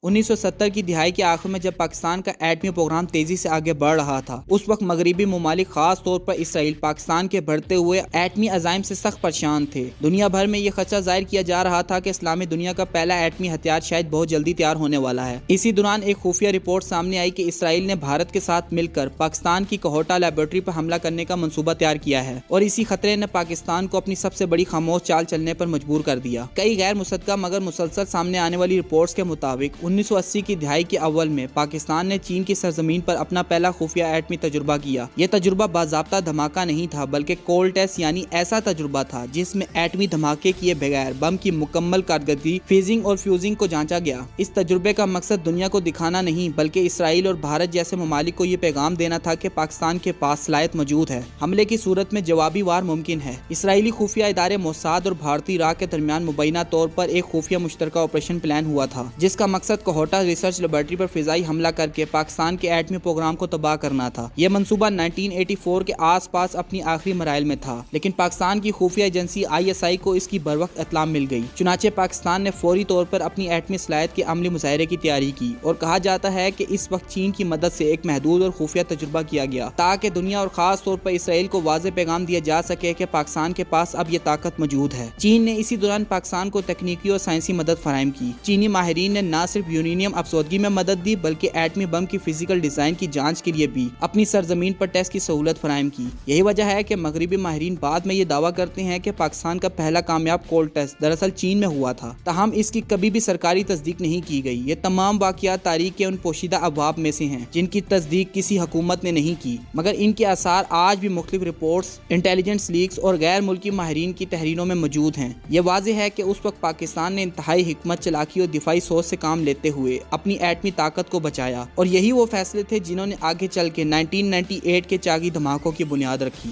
1970 کی دہائی کے آخر میں جب پاکستان کا ایٹمی پروگرام تیزی سے آگے بڑھ رہا تھا، اس وقت مغربی ممالک خاص طور پر اسرائیل پاکستان کے بڑھتے ہوئے ایٹمی عزائم سے سخت پریشان تھے۔ دنیا بھر میں یہ خدشہ ظاہر کیا جا رہا تھا کہ اسلامی دنیا کا پہلا ایٹمی ہتھیار شاید بہت جلدی تیار ہونے والا ہے۔ اسی دوران ایک خفیہ رپورٹ سامنے آئی کہ اسرائیل نے بھارت کے ساتھ مل کر پاکستان کی کوہٹا لیبارٹری پر حملہ کرنے کا منصوبہ تیار کیا ہے، اور اسی خطرے نے پاکستان کو اپنی سب سے بڑی خاموش چال چلنے پر مجبور کر دیا۔ کئی غیر مصدقہ مگر مسلسل سامنے آنے والی رپورٹس کے مطابق 1980 کی دہائی کے اول میں پاکستان نے چین کی سرزمین پر اپنا پہلا خفیہ ایٹمی تجربہ کیا۔ یہ تجربہ باضابطہ دھماکہ نہیں تھا بلکہ کولڈ ٹیسٹ یعنی ایسا تجربہ تھا جس میں ایٹمی دھماکے کیے بغیر بم کی مکمل کارکردگی، فیزنگ اور فیوزنگ کو جانچا گیا۔ اس تجربے کا مقصد دنیا کو دکھانا نہیں بلکہ اسرائیل اور بھارت جیسے ممالک کو یہ پیغام دینا تھا کہ پاکستان کے پاس صلاحیت موجود ہے، حملے کی صورت میں جوابی وار ممکن ہے۔ اسرائیلی خفیہ ادارے موساد اور بھارتی راہ کے درمیان مبینہ طور پر ایک خفیہ مشترکہ آپریشن پلان ہوا تھا جس کا مقصد کوہٹا ریسرچ لیبارٹری پر فضائی حملہ کر کے پاکستان کے ایٹمی پروگرام کو تباہ کرنا تھا۔ یہ منصوبہ 1984 کے آس پاس اپنی آخری مراحل میں تھا، لیکن پاکستان کی خفیہ ایجنسی ISI کو اس کی بروقت اطلاع مل گئی۔ چنانچہ پاکستان نے فوری طور پر اپنی ایٹمی صلاحیت کے عملی مظاہرے کی تیاری کی، اور کہا جاتا ہے کہ اس وقت چین کی مدد سے ایک محدود اور خفیہ تجربہ کیا گیا تاکہ دنیا اور خاص طور پر اسرائیل کو واضح پیغام دیا جا سکے کہ پاکستان کے پاس اب یہ طاقت موجود ہے۔ چین نے اسی دوران پاکستان کو تکنیکی اور سائنسی مدد فراہم کی۔ چینی ماہرین نے نہ صرف یورینیم افزودگی میں مدد دی بلکہ ایٹمی بم کی فزیکل ڈیزائن کی جانچ کے لیے بھی اپنی سرزمین پر ٹیسٹ کی سہولت فراہم کی۔ یہی وجہ ہے کہ مغربی ماہرین بعد میں یہ دعویٰ کرتے ہیں کہ پاکستان کا پہلا کامیاب کولڈ ٹیسٹ دراصل چین میں ہوا تھا، تاہم اس کی کبھی بھی سرکاری تصدیق نہیں کی گئی۔ یہ تمام واقعات تاریخ کے ان پوشیدہ ابواب میں سے ہیں جن کی تصدیق کسی حکومت نے نہیں کی، مگر ان کے آثار آج بھی مختلف رپورٹس، انٹیلیجنس لیکس اور غیر ملکی ماہرین کی تحریروں میں موجود ہیں۔ یہ واضح ہے کہ اس وقت پاکستان نے انتہائی حکمت چلاکی اور دفاعی سوچ سے کام لیتے ہوئے اپنی ایٹمی طاقت کو بچایا، اور یہی وہ فیصلے تھے جنہوں نے آگے چل کے 1998 کے چاغی دھماکوں کی بنیاد رکھی۔